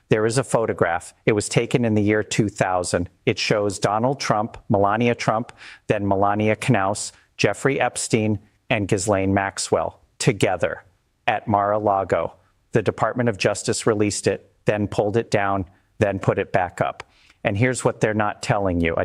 There is a photograph. It was taken in the year 2000. It shows Donald Trump, Melania Trump, then Melania Knaus, Jeffrey Epstein, and Ghislaine Maxwell together at Mar-a-Lago. The Department of Justice released it, then pulled it down, then put it back up. And here's what they're not telling you.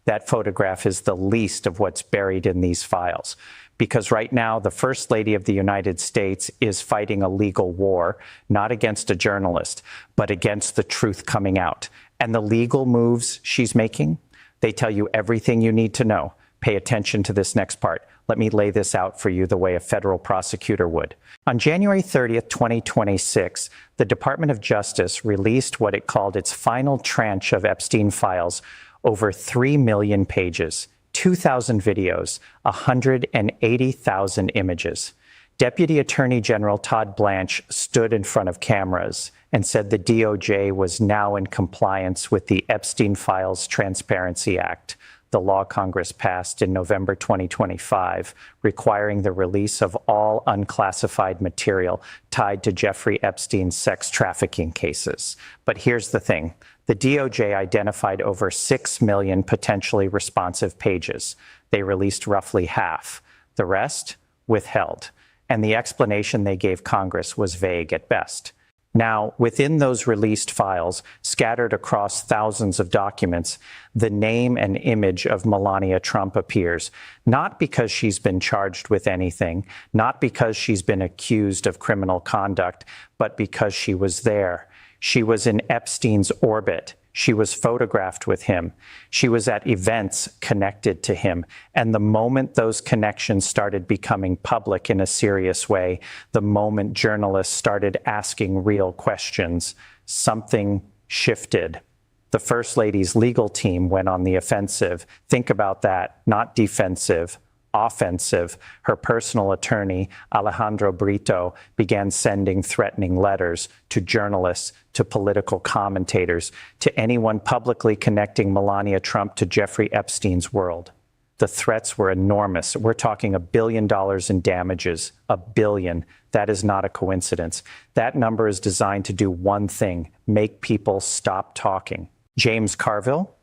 That photograph is the least of what's buried in these files. Because right now, the First Lady of the United States is fighting a legal war, not against a journalist, but against the truth coming out. And the legal moves she's making, they tell you everything you need to know. Pay attention to this next part. Let me lay this out for you the way a federal prosecutor would. On January 30th, 2026, the Department of Justice released what it called its final tranche of Epstein files, over 3 million pages, 2,000 videos, 180,000 images. Deputy Attorney General Todd Blanche stood in front of cameras and said the DOJ was now in compliance with the Epstein Files Transparency Act, the law Congress passed in November 2025, requiring the release of all unclassified material tied to Jeffrey Epstein's sex trafficking cases. But here's the thing. The DOJ identified over 6 million potentially responsive pages. They released roughly half. The rest, withheld. And the explanation they gave Congress was vague at best. Now, within those released files, scattered across thousands of documents, the name and image of Melania Trump appears, not because she's been charged with anything, not because she's been accused of criminal conduct, but because she was there. She was in Epstein's orbit. She was photographed with him. She was at events connected to him. And the moment those connections started becoming public in a serious way, the moment journalists started asking real questions, something shifted. The First Lady's legal team went on the offensive. Think about that, not defensive. Offensive. Her personal attorney, Alejandro Brito, began sending threatening letters to journalists, to political commentators, to anyone publicly connecting Melania Trump to Jeffrey Epstein's world. The threats were enormous. We're talking $1 billion in damages. $1 billion. That is not a coincidence. That number is designed to do one thing: make people stop talking. James Carville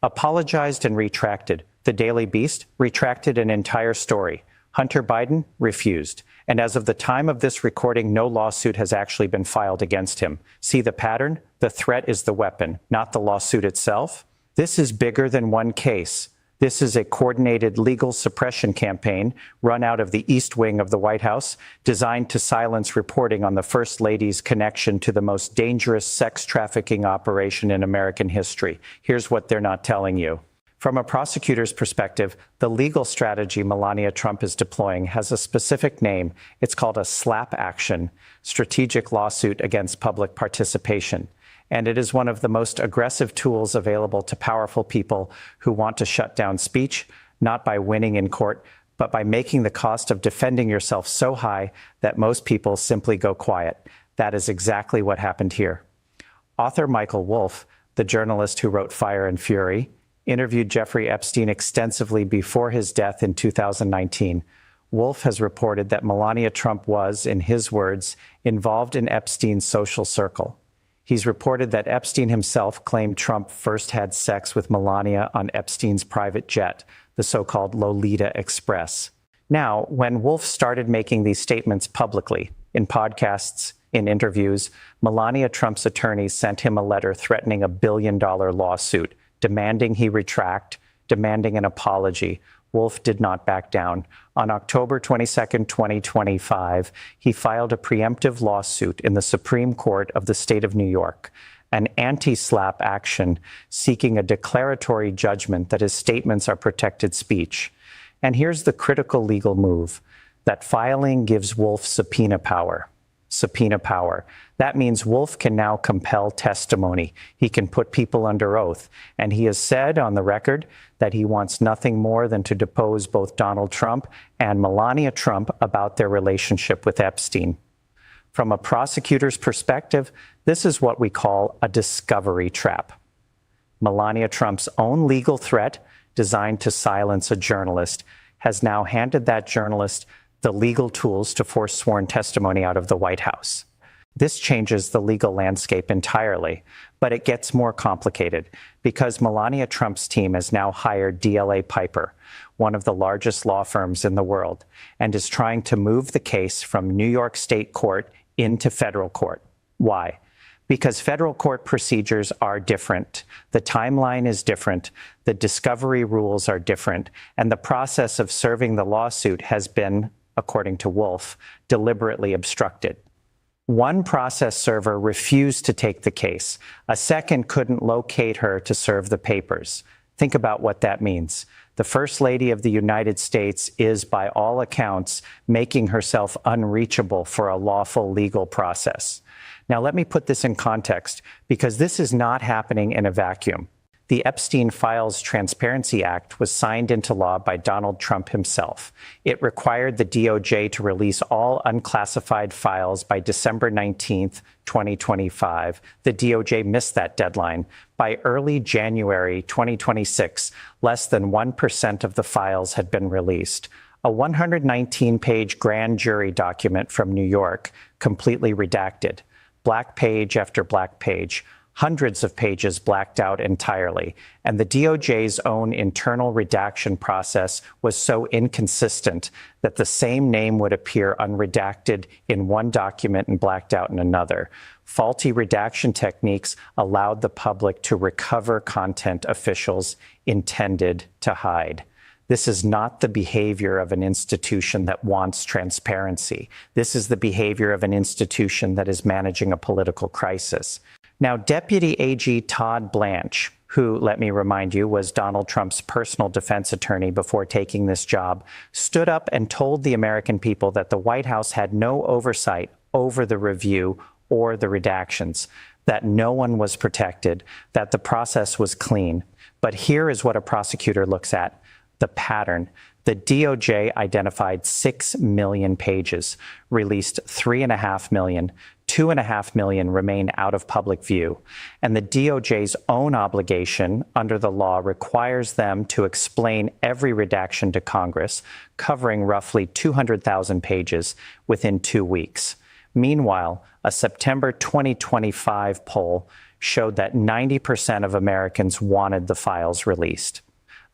apologized and retracted. The Daily Beast retracted an entire story. Hunter Biden refused. And as of the time of this recording, no lawsuit has actually been filed against him. See the pattern? The threat is the weapon, not the lawsuit itself. This is bigger than one case. This is a coordinated legal suppression campaign run out of the East Wing of the White House, designed to silence reporting on the First Lady's connection to the most dangerous sex trafficking operation in American history. Here's what they're not telling you. From a prosecutor's perspective, the legal strategy Melania Trump is deploying has a specific name. It's called a SLAPP action, strategic lawsuit against public participation. And it is one of the most aggressive tools available to powerful people who want to shut down speech, not by winning in court, but by making the cost of defending yourself so high that most people simply go quiet. That is exactly what happened here. Author Michael Wolff, the journalist who wrote Fire and Fury, interviewed Jeffrey Epstein extensively before his death in 2019. Wolff has reported that Melania Trump was, in his words, involved in Epstein's social circle. He's reported that Epstein himself claimed Trump first had sex with Melania on Epstein's private jet, the so-called Lolita Express. Now, when Wolff started making these statements publicly, in podcasts, in interviews, Melania Trump's attorneys sent him a letter threatening $1 billion lawsuit, demanding he retract, demanding an apology. Wolff did not back down. On October 22, 2025, he filed a preemptive lawsuit in the Supreme Court of the state of New York, an anti-SLAPP action seeking a declaratory judgment that his statements are protected speech. And here's the critical legal move. That filing gives Wolff subpoena power. Subpoena power. That means Wolff can now compel testimony. He can put people under oath. And he has said on the record that he wants nothing more than to depose both Donald Trump and Melania Trump about their relationship with Epstein. From a prosecutor's perspective, this is what we call a discovery trap. Melania Trump's own legal threat, designed to silence a journalist, has now handed that journalist the legal tools to force sworn testimony out of the White House. This changes the legal landscape entirely, but it gets more complicated because Melania Trump's team has now hired DLA Piper, one of the largest law firms in the world, and is trying to move the case from New York State court into federal court. Why? Because federal court procedures are different. The timeline is different. The discovery rules are different. And the process of serving the lawsuit has been, according to Wolf, deliberately obstructed. One process server refused to take the case. A second couldn't locate her to serve the papers. Think about what that means. The First Lady of the United States is, by all accounts, making herself unreachable for a lawful legal process. Now, let me put this in context, because this is not happening in a vacuum. The Epstein Files Transparency Act was signed into law by Donald Trump himself. It required the DOJ to release all unclassified files by December 19th, 2025. The DOJ missed that deadline. By early January 2026, less than 1% of the files had been released. A 119-page grand jury document from New York, completely redacted. Black page after black page. Hundreds of pages blacked out entirely, and the DOJ's own internal redaction process was so inconsistent that the same name would appear unredacted in one document and blacked out in another. Faulty redaction techniques allowed the public to recover content officials intended to hide. This is not the behavior of an institution that wants transparency. This is the behavior of an institution that is managing a political crisis. Now, Deputy AG Todd Blanche, who, let me remind you, was Donald Trump's personal defense attorney before taking this job, stood up and told the American people that the White House had no oversight over the review or the redactions, that no one was protected, that the process was clean. But here is what a prosecutor looks at: the pattern. The DOJ identified 6 million pages, released 3.5 million. 2.5 million remain out of public view, and the DOJ's own obligation under the law requires them to explain every redaction to Congress, covering roughly 200,000 pages within 2 weeks. Meanwhile, a September 2025 poll showed that 90% of Americans wanted the files released.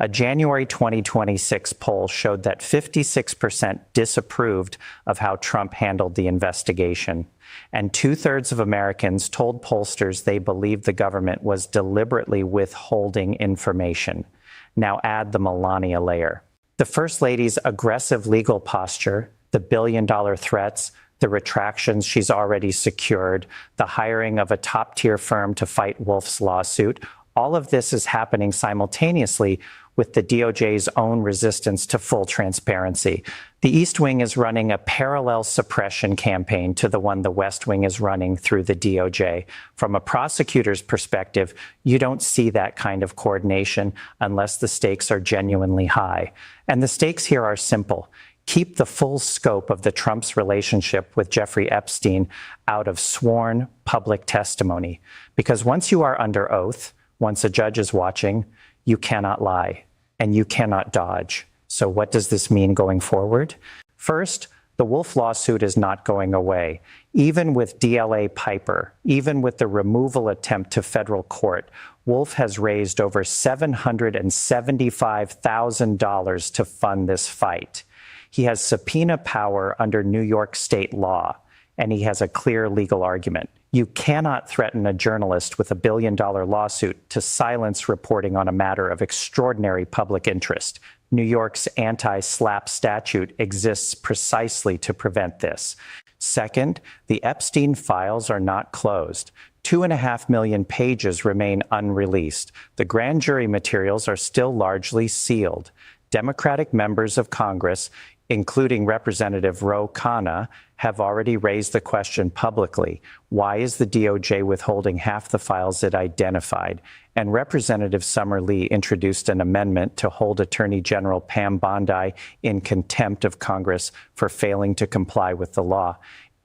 A January 2026 poll showed that 56% disapproved of how Trump handled the investigation, and 2/3 of Americans told pollsters they believed the government was deliberately withholding information. Now add the Melania layer. The First Lady's aggressive legal posture, the billion-dollar threats, the retractions she's already secured, the hiring of a top-tier firm to fight Wolf's lawsuit, all of this is happening simultaneously with the DOJ's own resistance to full transparency. The East Wing is running a parallel suppression campaign to the one the West Wing is running through the DOJ. From a prosecutor's perspective, you don't see that kind of coordination unless the stakes are genuinely high. And the stakes here are simple. Keep the full scope of the Trump's relationship with Jeffrey Epstein out of sworn public testimony. Because once you are under oath, once a judge is watching, you cannot lie and you cannot dodge. So what does this mean going forward? First, the Wolf lawsuit is not going away. Even with DLA Piper, even with the removal attempt to federal court, Wolf has raised over $775,000 to fund this fight. He has subpoena power under New York state law, and he has a clear legal argument. You cannot threaten a journalist with a billion-dollar lawsuit to silence reporting on a matter of extraordinary public interest. New York's anti-SLAPP statute exists precisely to prevent this. Second, the Epstein files are not closed. 2.5 million pages remain unreleased. The grand jury materials are still largely sealed. Democratic members of Congress, including Representative Ro Khanna, have already raised the question publicly. Why is the DOJ withholding half the files it identified? And Representative Summer Lee introduced an amendment to hold Attorney General Pam Bondi in contempt of Congress for failing to comply with the law.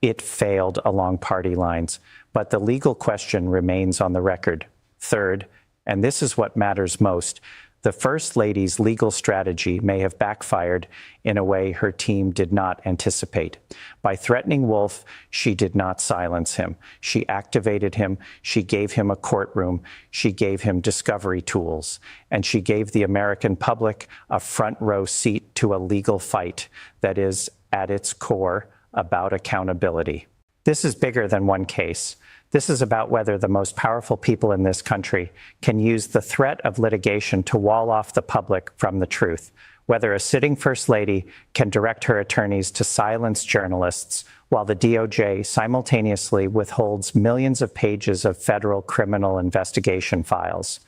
It failed along party lines, but the legal question remains on the record. Third, and this is what matters most, The First Lady's legal strategy may have backfired in a way her team did not anticipate. By threatening Wolf, she did not silence him. She activated him. She gave him a courtroom. She gave him discovery tools. And she gave the American public a front row seat to a legal fight that is, at its core, about accountability. This is bigger than one case. This is about whether the most powerful people in this country can use the threat of litigation to wall off the public from the truth, whether a sitting First Lady can direct her attorneys to silence journalists while the DOJ simultaneously withholds millions of pages of federal criminal investigation files.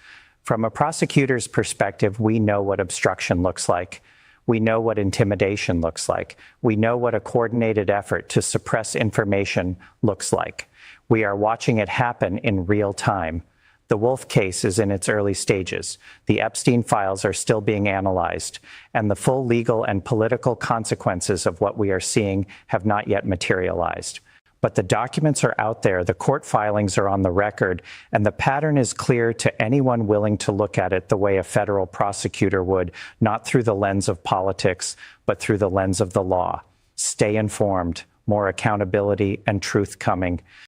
From a prosecutor's perspective, we know what obstruction looks like. We know what intimidation looks like. We know what a coordinated effort to suppress information looks like. We are watching it happen in real time. The Wolf case is in its early stages. The Epstein files are still being analyzed, and the full legal and political consequences of what we are seeing have not yet materialized. But the documents are out there, the court filings are on the record, and the pattern is clear to anyone willing to look at it the way a federal prosecutor would, not through the lens of politics, but through the lens of the law. Stay informed. More accountability and truth coming.